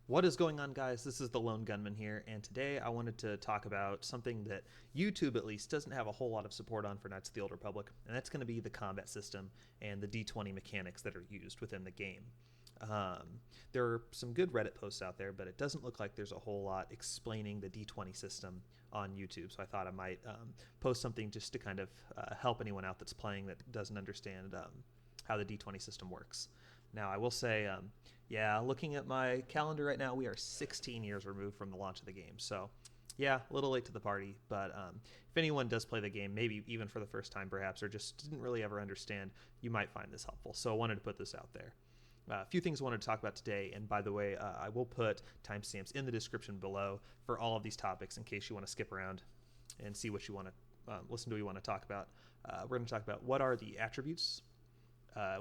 What is going on, guys? This is the Lone Gunman here, and today I wanted to talk about something that YouTube, at least, doesn't have a whole lot of support on for Knights of the Old Republic, and that's going to be the combat system and the D20 mechanics that are used within the game. There are some good Reddit posts out there, but it doesn't look like there's a whole lot explaining the D20 system on YouTube, so I thought I might post something just to kind of help anyone out that's playing that doesn't understand how the D20 system works. Now, I will say, yeah, looking at my calendar right now, we are 16 years removed from the launch of the game. So, yeah, a little late to the party. But if anyone does play the game, maybe even for the first time perhaps, or just didn't really ever understand, you might find this helpful. So I wanted to put this out there. A few things I wanted to talk about today, and by the way, I will put timestamps in the description below for all of these topics in case you want to skip around and see what you want to listen to, what you want to talk about. We're going to talk about what are the attributes,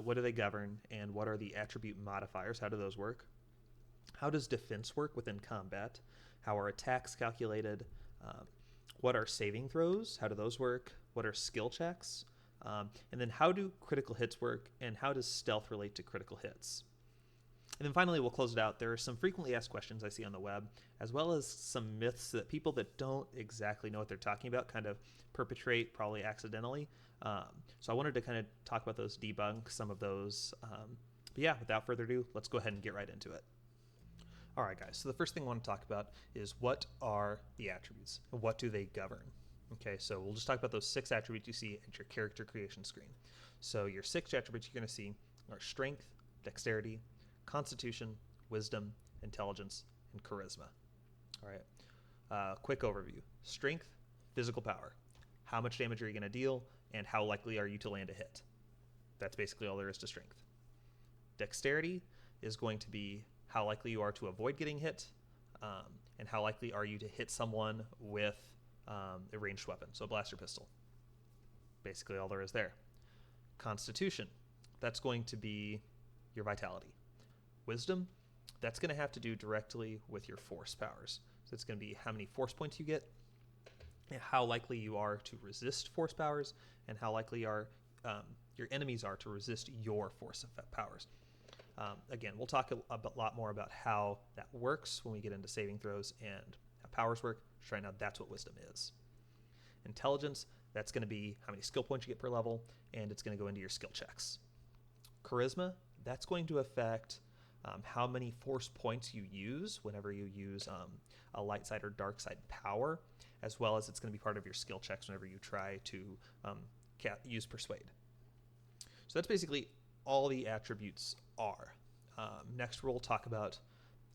what do they govern, and what are the attribute modifiers? How do those work? How does defense work within combat? How are attacks calculated? What are saving throws? How do those work? What are skill checks? And then how do critical hits work, and how does stealth relate to critical hits? And then finally, we'll close it out. There are some frequently asked questions I see on the web, as well as some myths that people that don't exactly know what they're talking about kind of perpetrate, probably accidentally. So I wanted to kind of talk about those, debunk some of those. But yeah, without further ado, let's go ahead and get right into it. All right, guys. So the first thing I want to talk about is what are the attributes and what do they govern? Okay, so we'll just talk about those 6 attributes you see at your character creation screen. So your 6 attributes you're going to see are strength, dexterity, constitution, wisdom, intelligence, and charisma. All right. Quick overview. Strength, physical power. How much damage are you going to deal, and how likely are you to land a hit? That's basically all there is to strength. Dexterity is going to be how likely you are to avoid getting hit, and how likely are you to hit someone with a ranged weapon, so a blaster pistol. Basically all there is there. Constitution, that's going to be your vitality. Wisdom, that's going to have to do directly with your force powers. So it's going to be how many force points you get, and how likely you are to resist force powers, and how likely your enemies are to resist your force powers. Again, we'll talk a lot more about how that works when we get into saving throws and how powers work. Just right now, that's what wisdom is. Intelligence, that's going to be how many skill points you get per level, and it's going to go into your skill checks. Charisma, that's going to affect how many force points you use whenever you use a light side or dark side power, as well as it's going to be part of your skill checks whenever you try to use persuade. So that's basically all the attributes are. Next, we'll talk about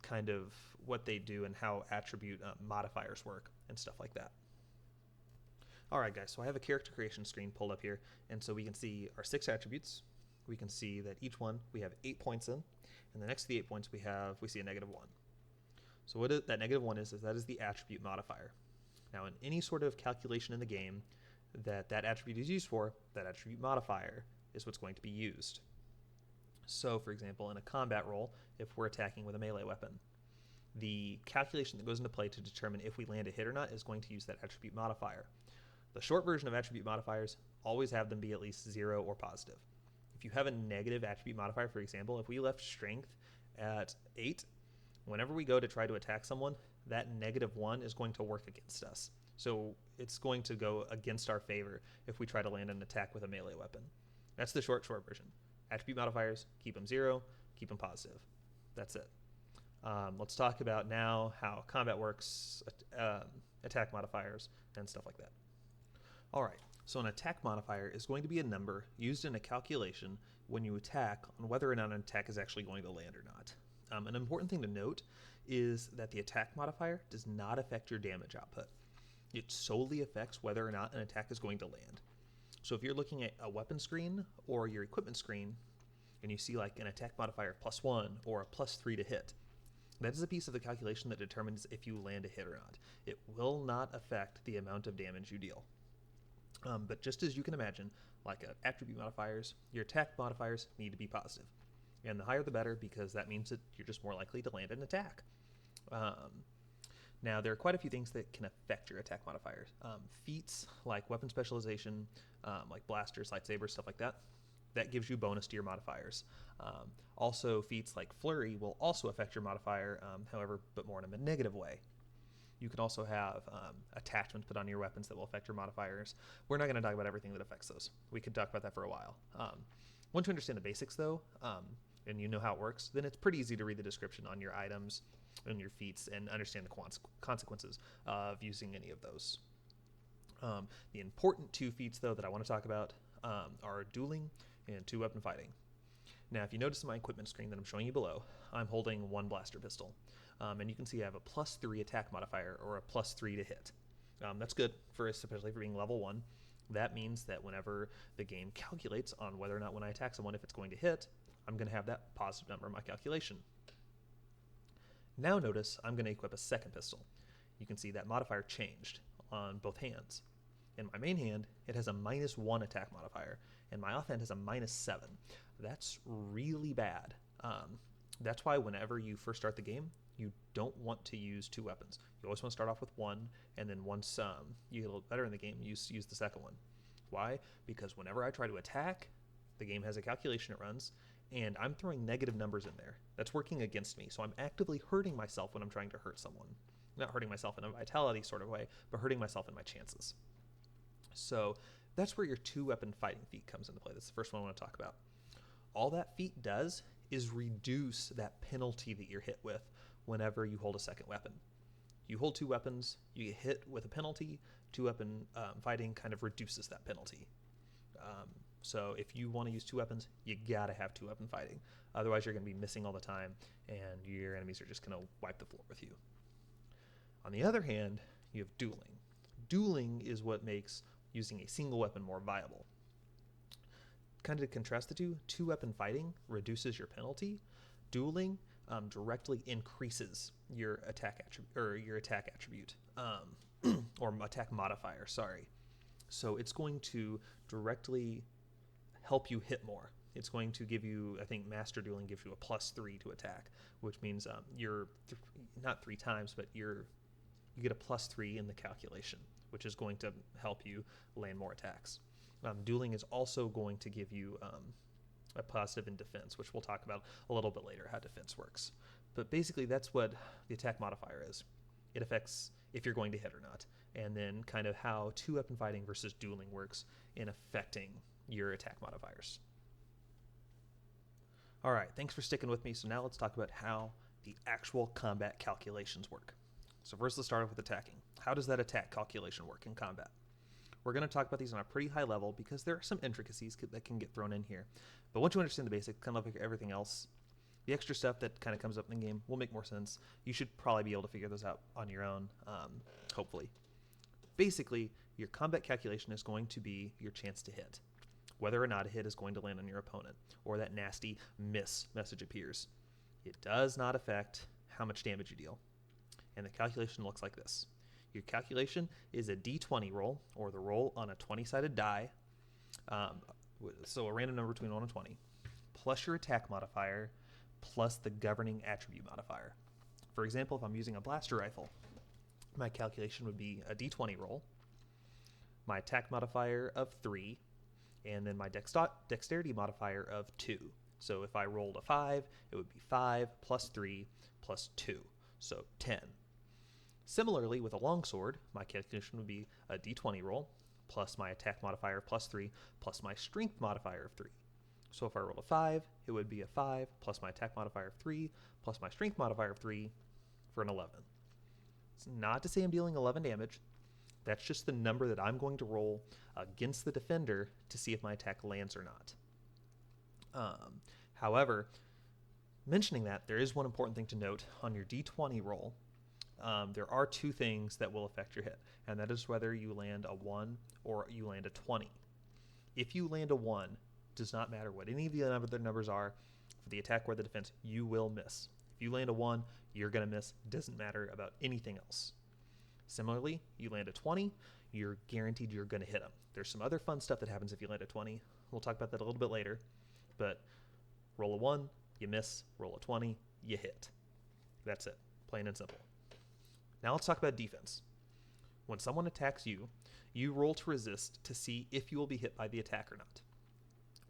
kind of what they do and how attribute modifiers work and stuff like that. All right, guys, so I have a character creation screen pulled up here, and so we can see our 6 attributes. We can see that each one we have 8 points in, and the next to the 8 points we see a -1. So what that -1 is that is the attribute modifier. Now, in any sort of calculation in the game that attribute is used for, that attribute modifier is what's going to be used. So, for example, in a combat roll, if we're attacking with a melee weapon, the calculation that goes into play to determine if we land a hit or not is going to use that attribute modifier. The short version of attribute modifiers always have them be at least 0 or positive. If you have a negative attribute modifier, for example, if we left strength at 8, whenever we go to try to attack someone, that -1 is going to work against us. So it's going to go against our favor if we try to land an attack with a melee weapon. That's the short version. Attribute modifiers, keep them 0, keep them positive. That's it. Let's talk about now how combat works, attack modifiers, and stuff like that. All right, so an attack modifier is going to be a number used in a calculation when you attack on whether or not an attack is actually going to land or not. An important thing to note is that the attack modifier does not affect your damage output. It solely affects whether or not an attack is going to land. So if you're looking at a weapon screen or your equipment screen, and you see like an attack modifier +1 or a +3 to hit, that is a piece of the calculation that determines if you land a hit or not. It will not affect the amount of damage you deal. But just as you can imagine, like attribute modifiers, your attack modifiers need to be positive. And the higher the better, because that means that you're just more likely to land an attack. Now, there are quite a few things that can affect your attack modifiers. Feats like weapon specialization, like blasters, lightsabers, stuff like that, That gives you bonus to your modifiers. Also, feats like Flurry will also affect your modifier, however, but more in a negative way. You can also have attachments put on your weapons that will affect your modifiers. We're not going to talk about everything that affects those. We could talk about that for a while. Once you understand the basics, though, and you know how it works, then it's pretty easy to read the description on your items and your feats and understand the consequences of using any of those. The important 2 feats, though, that I want to talk about are dueling and 2-weapon fighting. Now, if you notice in my equipment screen that I'm showing you below, I'm holding 1 blaster pistol. And you can see I have a +3 attack modifier, or a +3 to hit. That's good, especially for being level 1. That means that whenever the game calculates on whether or not when I attack someone, if it's going to hit, I'm going to have that positive number in my calculation. Now notice I'm going to equip a second pistol. You can see that modifier changed on both hands. In my main hand, it has a -1 attack modifier, and my offhand has a -7. That's really bad. That's why whenever you first start the game, you don't want to use 2 weapons. You always want to start off with 1, and then once you get a little better in the game, use the second one. Why? Because whenever I try to attack, the game has a calculation it runs, and I'm throwing negative numbers in there. That's working against me, so I'm actively hurting myself when I'm trying to hurt someone. Not hurting myself in a vitality sort of way, but hurting myself in my chances. So that's where your 2-weapon fighting feat comes into play. That's the first one I want to talk about. All that feat does is reduce that penalty that you're hit with whenever you hold a second weapon. You hold 2 weapons, you get hit with a penalty. 2-weapon fighting kind of reduces that penalty. So if you want to use 2 weapons, you gotta have 2-weapon fighting. Otherwise, you're going to be missing all the time, and your enemies are just going to wipe the floor with you. On the other hand, you have dueling. Dueling is what makes using a single weapon more viable. Kind of to contrast the two, 2-weapon fighting reduces your penalty. Dueling directly increases your attack attribute, or attack modifier. Sorry. So it's going to directly help you hit more. It's going to give you, I think, Master Dueling gives you a +3 to attack, which means you're not 3 times, but you get a +3 in the calculation, which is going to help you land more attacks. Dueling is also going to give you a positive in defense, which we'll talk about a little bit later, how defense works. But basically, that's what the attack modifier is. It affects if you're going to hit or not, and then kind of how 2-weapon fighting versus dueling works in affecting your attack modifiers. All right, thanks for sticking with me. So now let's talk about how the actual combat calculations work. So first, let's start off with attacking. How does that attack calculation work in combat? We're going to talk about these on a pretty high level because there are some intricacies that can get thrown in here. But once you understand the basics, kind of like everything else, the extra stuff that kind of comes up in the game will make more sense. You should probably be able to figure those out on your own, hopefully. Basically, your combat calculation is going to be your chance to hit, whether or not a hit is going to land on your opponent, or that nasty miss message appears. It does not affect how much damage you deal. And the calculation looks like this. Your calculation is a d20 roll, or the roll on a 20-sided die, so a random number between 1 and 20, plus your attack modifier, plus the governing attribute modifier. For example, if I'm using a blaster rifle, my calculation would be a d20 roll, my attack modifier of 3, and then my dexterity modifier of 2. So if I rolled a 5, it would be 5 plus 3 plus 2, so 10. Similarly, with a longsword, my calculation would be a d20 roll, plus my attack modifier of plus 3, plus my strength modifier of 3. So if I roll a 5, it would be a 5, plus my attack modifier of 3, plus my strength modifier of 3, for an 11. It's not to say I'm dealing 11 damage. That's just the number that I'm going to roll against the defender to see if my attack lands or not. However, mentioning that, there is one important thing to note. On your d20 roll, there are 2 things that will affect your hit, and that is whether you land a 1 or you land a 20. If you land a 1, does not matter what any of the other numbers are, for the attack or the defense, you will miss. If you land a 1, you're going to miss. Doesn't matter about anything else. Similarly, you land a 20, you're guaranteed you're going to hit them. There's some other fun stuff that happens if you land a 20. We'll talk about that a little bit later, but roll a 1, you miss. Roll a 20, you hit. That's it, plain and simple. Now let's talk about defense. When someone attacks you, you roll to resist to see if you will be hit by the attack or not.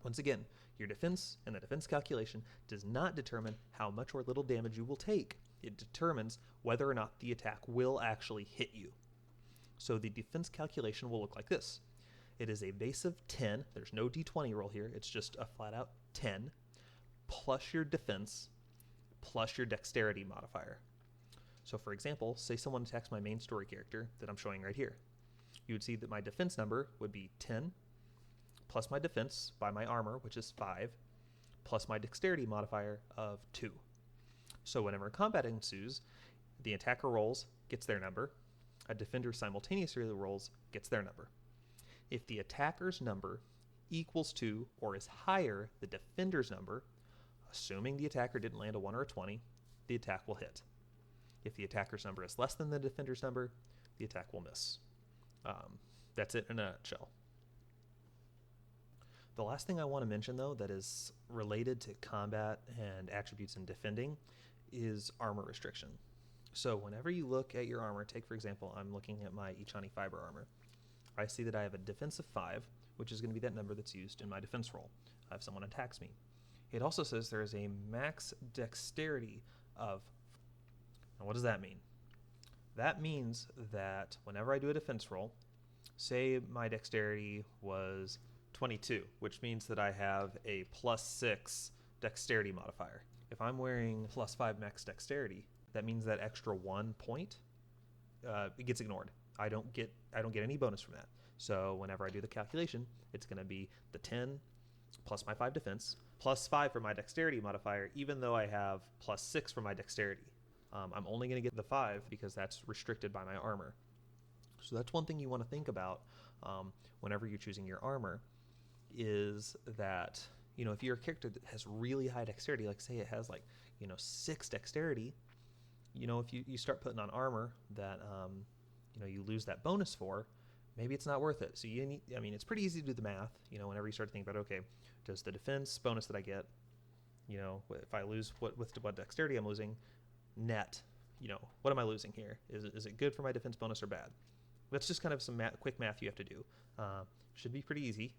Once again, Your defense and the defense calculation does not determine how much or little damage you will take. It determines whether or not the attack will actually hit you. So the defense calculation will look like this. It is a base of 10. There's no d20 roll here. It's just a flat out 10 plus your defense plus your dexterity modifier. So for example, say someone attacks my main story character that I'm showing right here. You would see that my defense number would be 10 plus my defense by my armor, which is 5, plus my dexterity modifier of 2. So whenever combat ensues, the attacker rolls, gets their number. A defender simultaneously rolls, gets their number. If the attacker's number equals to or is higher the defender's number, assuming the attacker didn't land a 1 or a 20, the attack will hit. If the attacker's number is less than the defender's number, the attack will miss. That's it in a nutshell. The last thing I want to mention, though, that is related to combat and attributes and defending is armor restriction. So whenever you look at your armor, take for example, I'm looking at my Ichani fiber armor. I see that I have a defense of 5, which is going to be that number that's used in my defense roll if someone attacks me. It also says there is a max dexterity of. Now what does that mean? That means that whenever I do a defense roll, say my dexterity was 22, which means that I have a +6 dexterity modifier. If I'm wearing +5 max dexterity, that means that extra 1 point, it gets ignored. I don't get any bonus from that. So whenever I do the calculation, it's going to be the 10 plus my 5 defense plus 5 for my dexterity modifier, even though I have +6 for my dexterity. I'm only going to get the 5 because that's restricted by my armor. So that's one thing you want to think about whenever you're choosing your armor, is that, if you're a character that has really high dexterity, like say it has 6 dexterity, if you start putting on armor that you lose that bonus for, maybe it's not worth it. So it's pretty easy to do the math, whenever you start to think about, okay, does the defense bonus that I get, if I lose what dexterity I'm losing, net, what am I losing here? Is it good for my defense bonus or bad? That's just kind of some quick math you have to do. Should be pretty easy.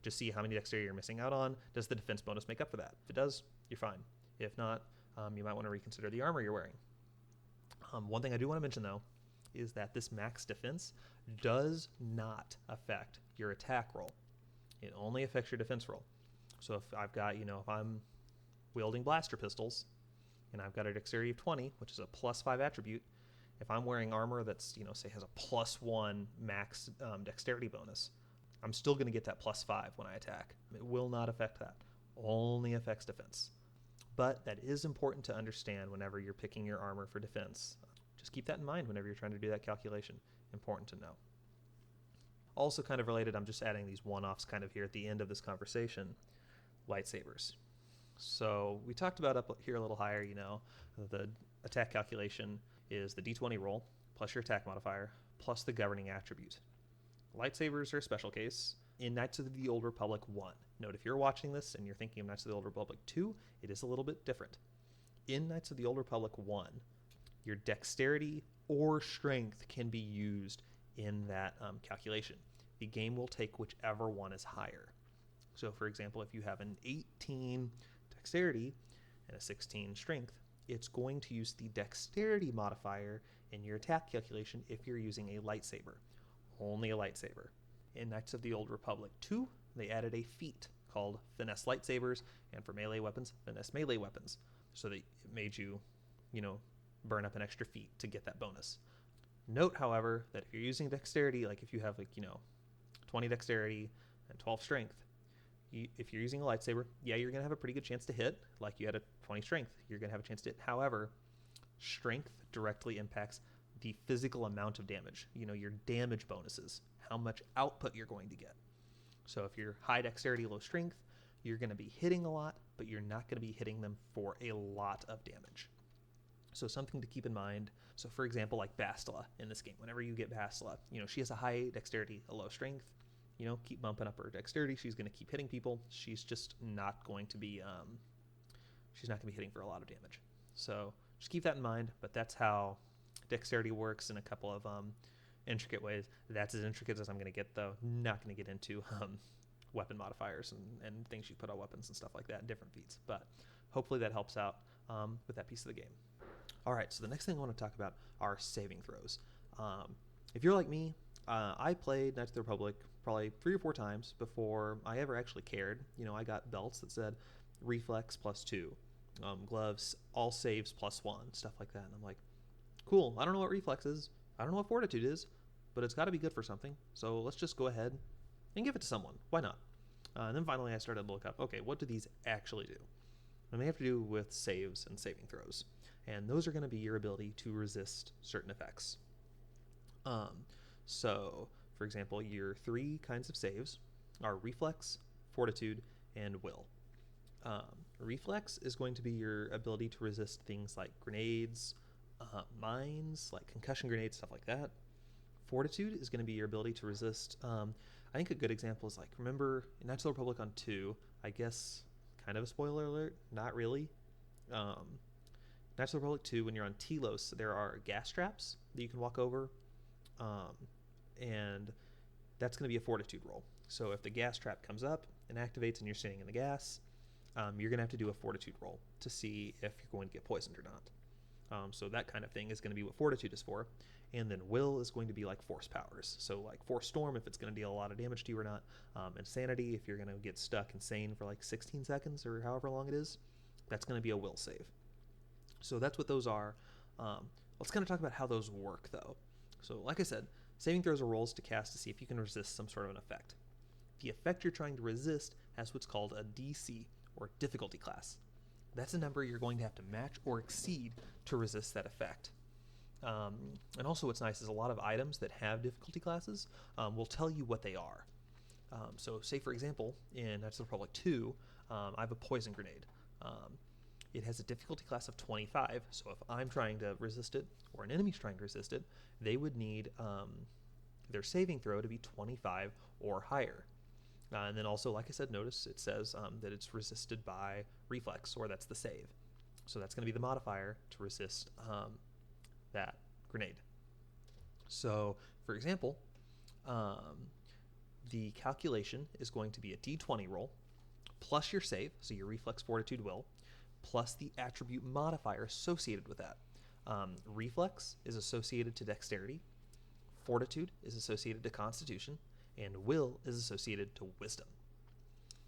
Just see how many dexterity you're missing out on. Does the defense bonus make up for that? If it does, you're fine. If not, you might want to reconsider the armor you're wearing. One thing I do want to mention, though, is that this max defense does not affect your attack roll. It only affects your defense roll. So if I've got, if I'm wielding blaster pistols and I've got a dexterity of 20, which is a +5 attribute, if I'm wearing armor that's, say has a +1 max dexterity bonus, I'm still going to get that +5 when I attack. It will not affect that. Only affects defense. But that is important to understand whenever you're picking your armor for defense. Just keep that in mind whenever you're trying to do that calculation. Important to know. Also kind of related, I'm just adding these one-offs kind of here at the end of this conversation. Lightsabers. So we talked about up here a little higher, the attack calculation is the d20 roll plus your attack modifier plus the governing attribute. Lightsabers are a special case. In Knights of the Old Republic 1, note if you're watching this and you're thinking of Knights of the Old Republic 2, it is a little bit different. In Knights of the Old Republic 1, your dexterity or strength can be used in that calculation. The game will take whichever one is higher. So for example, if you have an 18 dexterity and a 16 strength, it's going to use the dexterity modifier in your attack calculation if you're using a lightsaber. Only a lightsaber. In Knights of the Old Republic 2, they added a feat called Finesse Lightsabers, and for melee weapons, Finesse Melee Weapons. So that it made you, burn up an extra feat to get that bonus. Note, however, that if you're using dexterity, like if you have 20 dexterity and 12 strength, if you're using a lightsaber, yeah, you're going to have a pretty good chance to hit, like you had a 20 strength. You're going to have a chance to hit. However, strength directly impacts the physical amount of damage, your damage bonuses, how much output you're going to get. So if you're high dexterity, low strength, you're going to be hitting a lot, but you're not going to be hitting them for a lot of damage. So something to keep in mind. So for example, like Bastila in this game, whenever you get Bastila, she has a high dexterity, a low strength, keep bumping up her dexterity. She's going to keep hitting people. She's just not going to be, hitting for a lot of damage. So just keep that in mind, but that's how dexterity works in a couple of intricate ways. That's as intricate as I'm going to get, though. Not going to get into weapon modifiers and things you put on weapons and stuff like that, and different feats. But hopefully that helps out with that piece of the game. All right, so the next thing I want to talk about are saving throws. If you're like me, I played Knights of the Republic probably 3 or 4 times before I ever actually cared. I got belts that said reflex +2, gloves, all saves +1, stuff like that. And I'm like, cool, I don't know what reflex is, I don't know what fortitude is, but it's got to be good for something. So let's just go ahead and give it to someone. Why not? And then finally I started to look up, okay, what do these actually do? And they have to do with saves and saving throws. And those are going to be your ability to resist certain effects. So, for example, your 3 kinds of saves are reflex, fortitude, and will. Reflex is going to be your ability to resist things like grenades, mines, like concussion grenades, stuff like that. Fortitude is going to be your ability to resist. I think a good example is like, remember in Knights of the Republic on 2, I guess kind of a spoiler alert, not really. Knights of the Republic 2, when you're on Telos, there are gas traps that you can walk over, and that's going to be a fortitude roll. So if the gas trap comes up and activates and you're sitting in the gas, you're going to have to do a fortitude roll to see if you're going to get poisoned or not. So that kind of thing is going to be what fortitude is for. And then will is going to be like force powers. So like force storm, if it's going to deal a lot of damage to you or not. Insanity, if you're going to get stuck insane for like 16 seconds or however long it is, that's going to be a will save. So that's what those are. Let's kind of talk about how those work though. So like I said, saving throws are rolls to cast to see if you can resist some sort of an effect. The effect you're trying to resist has what's called a DC, or difficulty class. That's a number you're going to have to match or exceed to resist that effect. And also what's nice is a lot of items that have difficulty classes will tell you what they are. So say for example, in Knights of the Republic 2, I have a poison grenade. It has a difficulty class of 25, so if I'm trying to resist it, or an enemy's trying to resist it, they would need their saving throw to be 25 or higher. And then also, like I said, notice it says that it's resisted by reflex, or that's the save. So that's going to be the modifier to resist that grenade. So, for example, the calculation is going to be a d20 roll, plus your save, so your reflex, fortitude, will, plus the attribute modifier associated with that. Reflex is associated to dexterity, fortitude is associated to constitution, and will is associated to wisdom.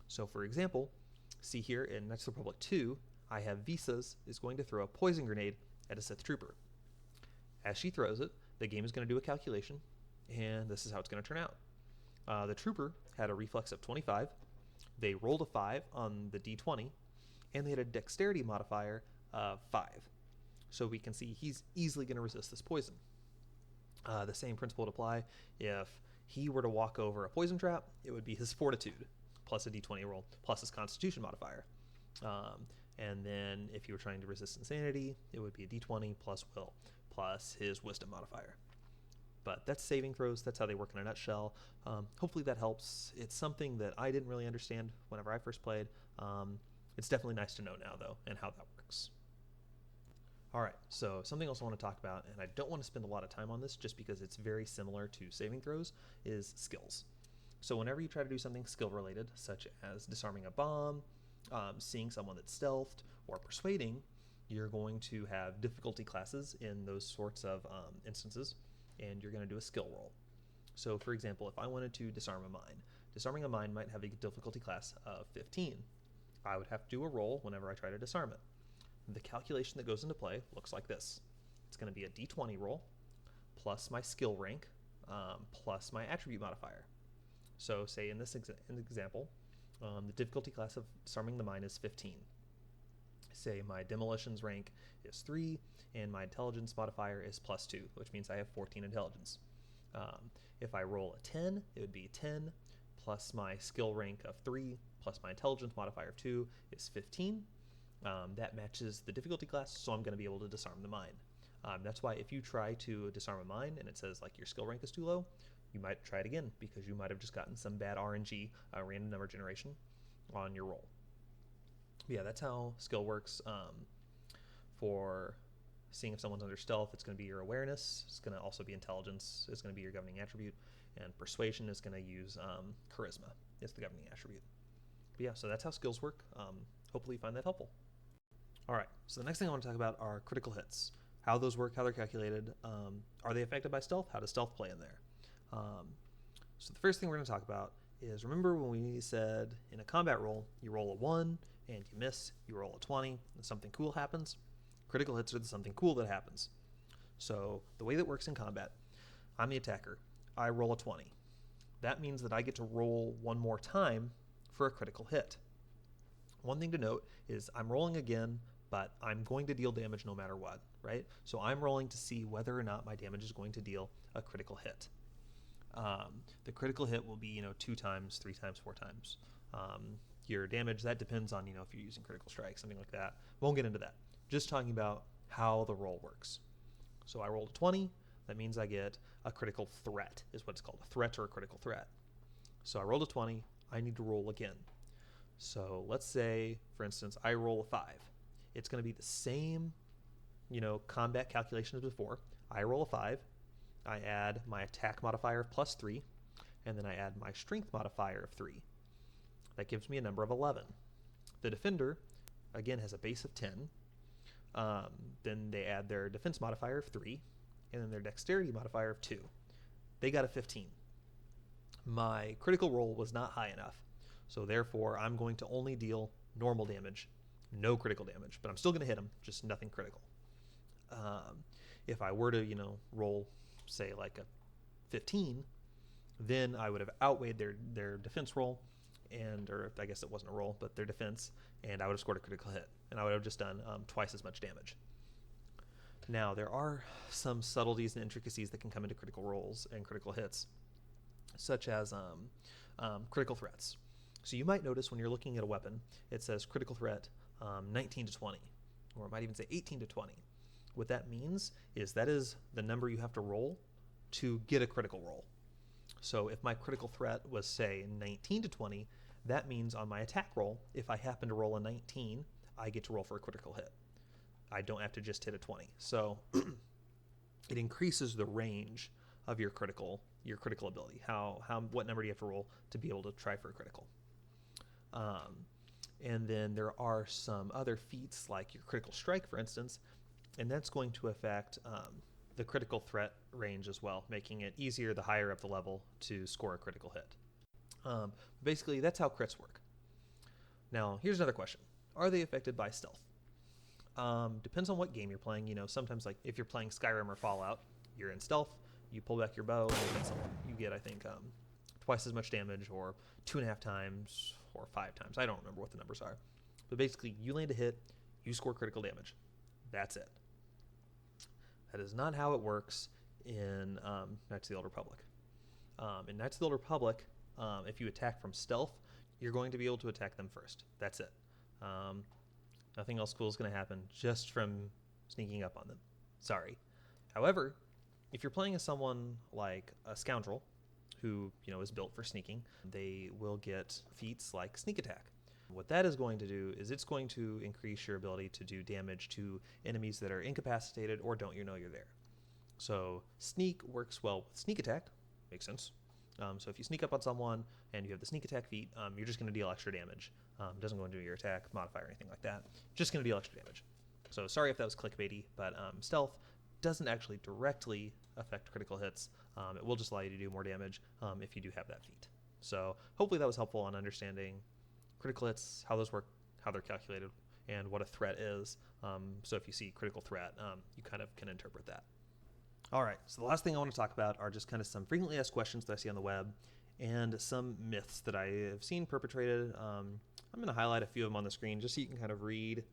So for example, see here in Knights of the Republic 2, I have Visas is going to throw a poison grenade at a Sith trooper. As she throws it, the game is going to do a calculation, and this is how it's going to turn out. The trooper had a reflex of 25, they rolled a 5 on the d20, and they had a dexterity modifier of 5. So we can see he's easily going to resist this poison. The same principle would apply if he were to walk over a poison trap. It would be his fortitude plus a d20 roll plus his constitution modifier. And then if you were trying to resist insanity, it would be a d20 plus will plus his wisdom modifier. But that's saving throws. That's how they work in a nutshell. Hopefully that helps. It's something that I didn't really understand whenever I first played. It's definitely nice to know now, though, and how that works. All right, so something else I want to talk about, and I don't want to spend a lot of time on this just because it's very similar to saving throws, is skills. So whenever you try to do something skill-related, such as disarming a bomb, seeing someone that's stealthed, or persuading, you're going to have difficulty classes in those sorts of instances, and you're going to do a skill roll. So for example, if I wanted to disarm a mine, disarming a mine might have a difficulty class of 15. I would have to do a roll whenever I try to disarm it. The calculation that goes into play looks like this. It's going to be a d20 roll plus my skill rank plus my attribute modifier. So say in this example, the difficulty class of disarming the mine is 15. Say my demolitions rank is 3 and my intelligence modifier is +2, which means I have 14 intelligence. If I roll a 10, it would be 10 plus my skill rank of 3 plus my intelligence modifier of 2 is 15. That matches the difficulty class, so I'm going to be able to disarm the mine. That's why if you try to disarm a mine and it says like your skill rank is too low, you might try it again because you might have just gotten some bad RNG, random number generation, on your roll. But yeah, that's how skill works. For seeing if someone's under stealth, it's going to be your awareness. It's going to also be intelligence. It's going to be your governing attribute. And persuasion is going to use charisma. is the governing attribute. But yeah, so that's how skills work. Hopefully you find that helpful. All right, so the next thing I want to talk about are critical hits. How those work, how they're calculated. Are they affected by stealth? How does stealth play in there? So the first thing we're going to talk about is, remember when we said in a combat roll, you roll a 1 and you miss, you roll a 20 and something cool happens? Critical hits are the something cool that happens. So the way that works in combat, I'm the attacker. I roll a 20. That means that I get to roll one more time for a critical hit. One thing to note is I'm rolling again, but I'm going to deal damage no matter what, right? So I'm rolling to see whether or not my damage is going to deal a critical hit. The critical hit will be, 2 times, 3 times, 4 times. Your damage, that depends on, if you're using critical strike, something like that. Won't get into that. Just talking about how the roll works. So I rolled a 20. That means I get a critical threat, is what it's called, a threat or a critical threat. So I rolled a 20. I need to roll again. So let's say, for instance, I roll a 5. It's going to be the same, combat calculation as before. I roll a 5. I add my attack modifier of +3, and then I add my strength modifier of 3. That gives me a number of 11. The defender, again, has a base of 10. Then they add their defense modifier of 3, and then their dexterity modifier of 2. They got a 15. My critical roll was not high enough, so therefore I'm going to only deal normal damage, no critical damage, but I'm still going to hit them, just nothing critical. If I were to, roll, say, like a 15, then I would have outweighed their defense roll, or I guess it wasn't a roll, but their defense, and I would have scored a critical hit, and I would have just done twice as much damage. Now, there are some subtleties and intricacies that can come into critical rolls and critical hits, such as critical threats. So you might notice when you're looking at a weapon, it says critical threat 19 to 20, or it might even say 18 to 20. What that means is that is the number you have to roll to get a critical roll. So if my critical threat was, say, 19 to 20, that means on my attack roll, if I happen to roll a 19, I get to roll for a critical hit. I don't have to just hit a 20. So it increases the range of your critical ability. What number do you have to roll to be able to try for a critical? And then there are some other feats like your critical strike, for instance, and that's going to affect the critical threat range as well, making it easier the higher up the level to score a critical hit. Basically, that's how crits work. Now, here's another question. Are they affected by stealth? Depends on what game you're playing. Sometimes, like if you're playing Skyrim or Fallout, you're in stealth, you pull back your bow, and you get, I think, twice as much damage, or 2.5 times, or 5 times. I don't remember what the numbers are. But basically, you land a hit, you score critical damage. That's it. That is not how it works in Knights of the Old Republic. In Knights of the Old Republic, if you attack from stealth, you're going to be able to attack them first. That's it. Nothing else cool is going to happen just from sneaking up on them. Sorry. However, if you're playing as someone like a scoundrel who is built for sneaking, they will get feats like sneak attack. What that is going to do is it's going to increase your ability to do damage to enemies that are incapacitated or don't you're there. So sneak works well with sneak attack. Makes sense. So if you sneak up on someone and you have the sneak attack feat, you're just going to deal extra damage. It doesn't go into your attack modifier or anything like that. Just going to deal extra damage. So sorry if that was clickbaity, but stealth doesn't actually directly affect critical hits. It will just allow you to do more damage if you do have that feat. So hopefully that was helpful on understanding critical hits, how those work, how they're calculated, and what a threat is. So if you see critical threat, you kind of can interpret that. All right, so the last thing I want to talk about are just kind of some frequently asked questions that I see on the web and some myths that I have seen perpetrated. I'm going to highlight a few of them on the screen just so you can kind of read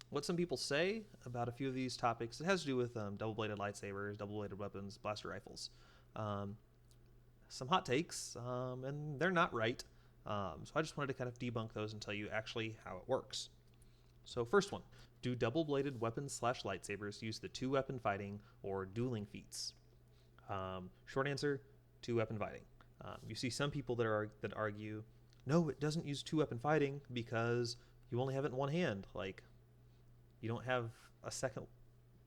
what some people say about a few of these topics. It has to do with double-bladed lightsabers, double-bladed weapons, blaster rifles. Some hot takes, and they're not right. So I just wanted to kind of debunk those and tell you actually how it works. So first one, do double-bladed weapons / lightsabers use the 2-weapon fighting or dueling feats? Short answer, 2-weapon fighting. You see some people that argue, no, it doesn't use 2-weapon fighting because you only have it in one hand. Like, you don't have a second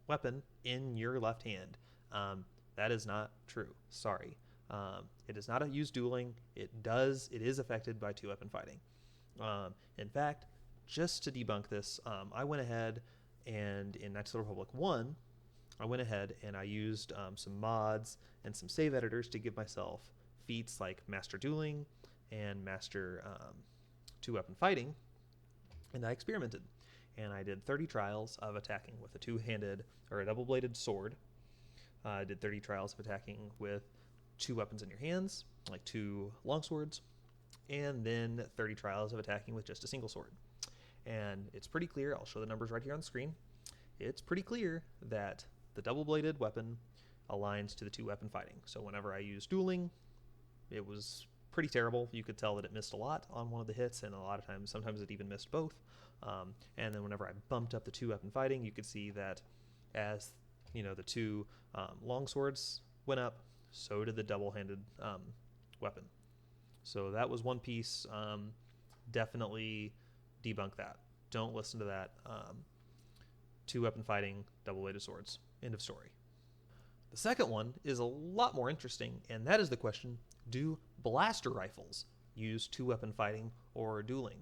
weapon in your left hand. That is not true. Sorry. It does not use dueling. It is affected by two-weapon fighting. In fact, just to debunk this, I went ahead and in Knights of the Republic 1, I went ahead and I used some mods and some save editors to give myself feats like Master Dueling and Master Two-Weapon Fighting, and I experimented. And I did 30 trials of attacking with a two-handed or a double-bladed sword. I did 30 trials of attacking with two weapons in your hands, like two longswords, and then 30 trials of attacking with just a single sword. And it's pretty clear, I'll show the numbers right here on the screen, it's pretty clear that the double-bladed weapon aligns to the two-weapon fighting. So whenever I used dueling, it was pretty terrible. You could tell that it missed a lot on one of the hits, and a lot of times, sometimes it even missed both. And then whenever I bumped up the two-weapon fighting, you could see that as the two long swords went up, so did the double-handed weapon. So that was one piece. Definitely debunk that. Don't listen to that. Two-weapon fighting, double-bladed swords. End of story. The second one is a lot more interesting, and that is the question, do blaster rifles use two-weapon fighting or dueling?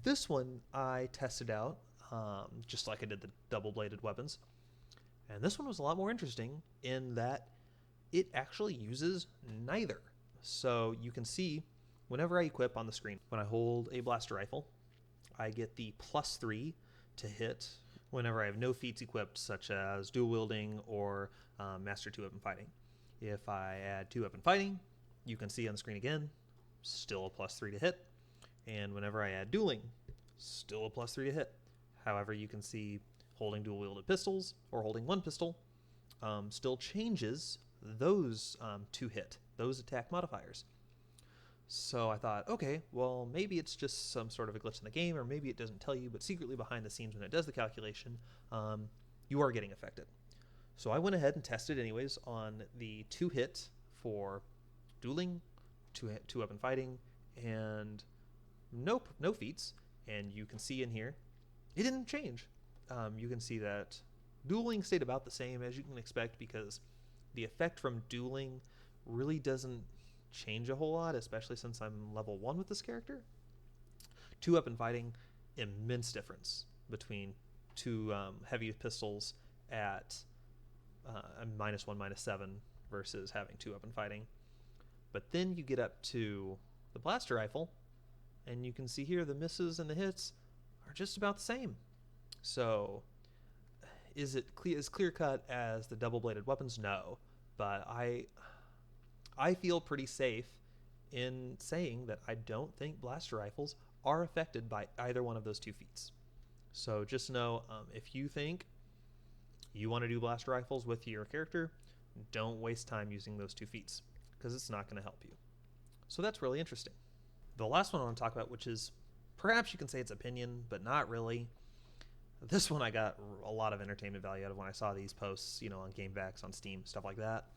This one I tested out, just like I did the double-bladed weapons. And this one was a lot more interesting in that it actually uses neither. So you can see whenever I equip on the screen, when I hold a blaster rifle, I get the +3 to hit whenever I have no feats equipped, such as dual wielding or Master Two-Weapon Fighting. If I add two-weapon fighting, you can see on the screen again, still a +3 to hit. And whenever I add dueling, still a +3 to hit. However, you can see holding dual-wielded pistols or holding one pistol still changes those to hit, those attack modifiers. So I thought, okay, well, maybe it's just some sort of a glitch in the game, or maybe it doesn't tell you, but secretly behind the scenes when it does the calculation, you are getting affected. So I went ahead and tested anyways on the 2-hit for dueling, two-weapon fighting, and no feats. And you can see in here, it didn't change. You can see that dueling stayed about the same as you can expect, because the effect from dueling really doesn't change a whole lot, especially since I'm level 1 with this character. Two-weapon fighting, immense difference between two heavy pistols at a -1, -7 versus having two-weapon fighting. But then you get up to the blaster rifle, and you can see here the misses and the hits are just about the same. So is it as clear-cut as the double-bladed weapons? No. But I feel pretty safe in saying that I don't think blaster rifles are affected by either one of those two feats. So just know, if you think you want to do blaster rifles with your character, don't waste time using those two feats, because it's not going to help you. So that's really interesting. The last one I want to talk about, which is perhaps you can say it's opinion, but not really. This one I got a lot of entertainment value out of when I saw these posts, on GameVax, on Steam, stuff like that,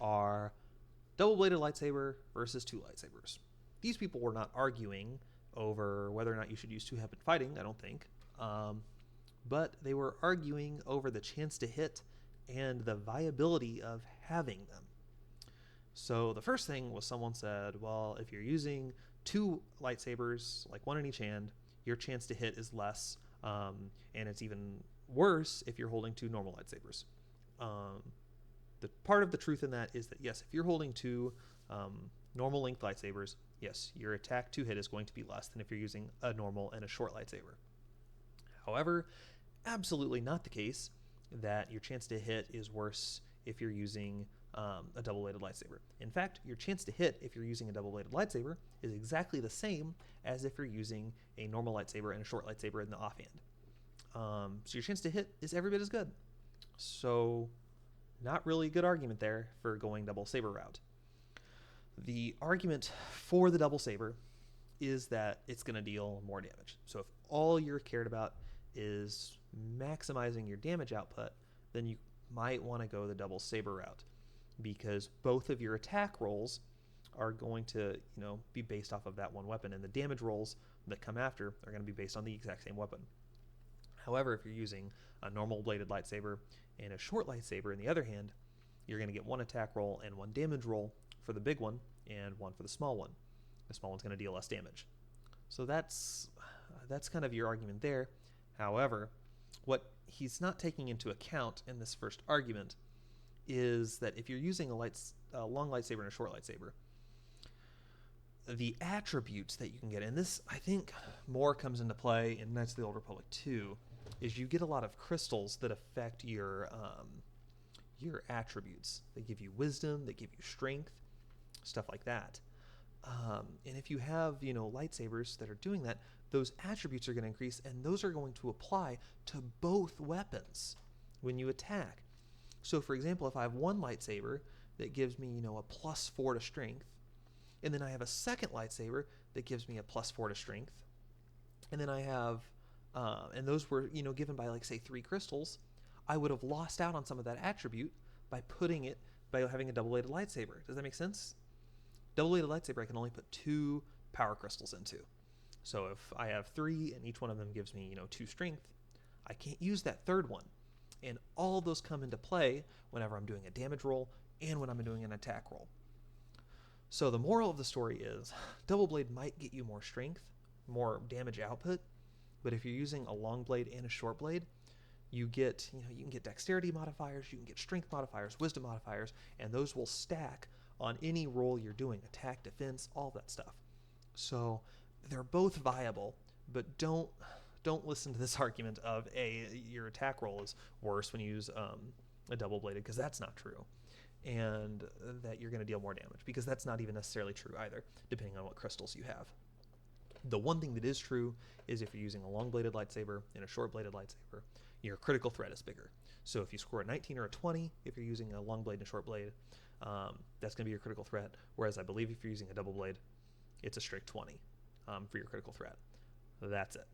are double-bladed lightsaber versus two lightsabers. These people were not arguing over whether or not you should use two-weapon fighting, I don't think, but they were arguing over the chance to hit and the viability of having them. So the first thing was someone said, well, if you're using two lightsabers, like one in each hand, your chance to hit is less, and it's even worse if you're holding two normal lightsabers. The part of the truth in that is that, yes, if you're holding two normal length lightsabers, yes, your attack to hit is going to be less than if you're using a normal and a short lightsaber. However, absolutely not the case that your chance to hit is worse if you're using a double-bladed lightsaber. In fact, your chance to hit if you're using a double-bladed lightsaber is exactly the same as if you're using a normal lightsaber and a short lightsaber in the offhand. So your chance to hit is every bit as good. So not really a good argument there for going double saber route. The argument for the double saber is that it's going to deal more damage. So if all you're cared about is maximizing your damage output, then you might want to go the double saber route, because both of your attack rolls are going to, be based off of that one weapon, and the damage rolls that come after are going to be based on the exact same weapon. However, if you're using a normal bladed lightsaber and a short lightsaber in the other hand, you're going to get 1 attack roll and 1 damage roll for the big one and 1 for the small one. The small one's going to deal less damage. So that's kind of your argument there. However, what he's not taking into account in this first argument is that if you're using a long lightsaber and a short lightsaber, the attributes that you can get, and this I think more comes into play in Knights of the Old Republic 2, is you get a lot of crystals that affect your attributes. They give you wisdom, they give you strength, stuff like that. And if you have, lightsabers that are doing that, those attributes are going to increase, and those are going to apply to both weapons when you attack. So, for example, if I have one lightsaber that gives me, a +4 to strength, and then I have a second lightsaber that gives me a +4 to strength, and then I have, and those were, given by, like, say, 3 crystals, I would have lost out on some of that attribute by having a double-bladed lightsaber. Does that make sense? Double-bladed lightsaber I can only put 2 power crystals into. So if I have 3 and each one of them gives me, 2 strength, I can't use that third one. And all those come into play whenever I'm doing a damage roll and when I'm doing an attack roll. So the moral of the story is double blade might get you more strength, more damage output, but if you're using a long blade and a short blade, you can get dexterity modifiers, you can get strength modifiers, wisdom modifiers, and those will stack on any roll you're doing, attack, defense, all that stuff. So they're both viable, but don't listen to this argument of your attack roll is worse when you use a double-bladed, because that's not true, and that you're going to deal more damage, because that's not even necessarily true either, depending on what crystals you have. The one thing that is true is if you're using a long-bladed lightsaber and a short-bladed lightsaber, your critical threat is bigger. So if you score a 19 or a 20, if you're using a long blade and a short blade, that's going to be your critical threat. Whereas I believe if you're using a double blade, it's a strict 20 for your critical threat. That's it.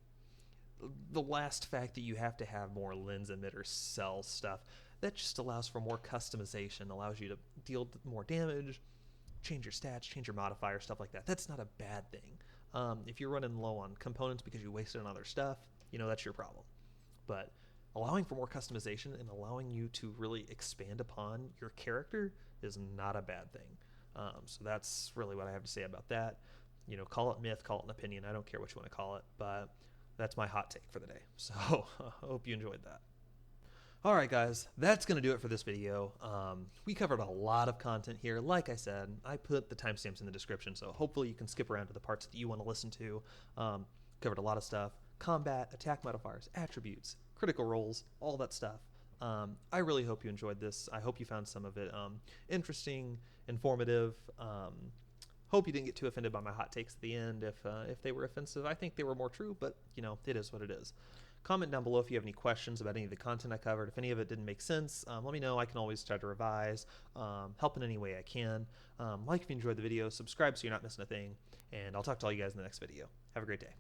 The last fact that you have to have more lens emitter cell stuff, that just allows for more customization, allows you to deal more damage, change your stats, change your modifier, stuff like that. That's not a bad thing. If you're running low on components because you wasted on other stuff, that's your problem. But allowing for more customization and allowing you to really expand upon your character is not a bad thing. So that's really what I have to say about that. Call it myth, call it an opinion. I don't care what you want to call it, but that's my hot take for the day. So I hope you enjoyed that. All right, guys, that's going to do it for this video. We covered a lot of content here. Like I said, I put the timestamps in the description, so hopefully you can skip around to the parts that you want to listen to. Covered a lot of stuff. Combat, attack modifiers, attributes, critical rolls, all that stuff. I really hope you enjoyed this. I hope you found some of it interesting, informative. Hope you didn't get too offended by my hot takes at the end if they were offensive. I think they were more true, but it is what it is. Comment down below if you have any questions about any of the content I covered. If any of it didn't make sense, let me know. I can always try to revise, help in any way I can. Like if you enjoyed the video, subscribe so you're not missing a thing, and I'll talk to all you guys in the next video. Have a great day.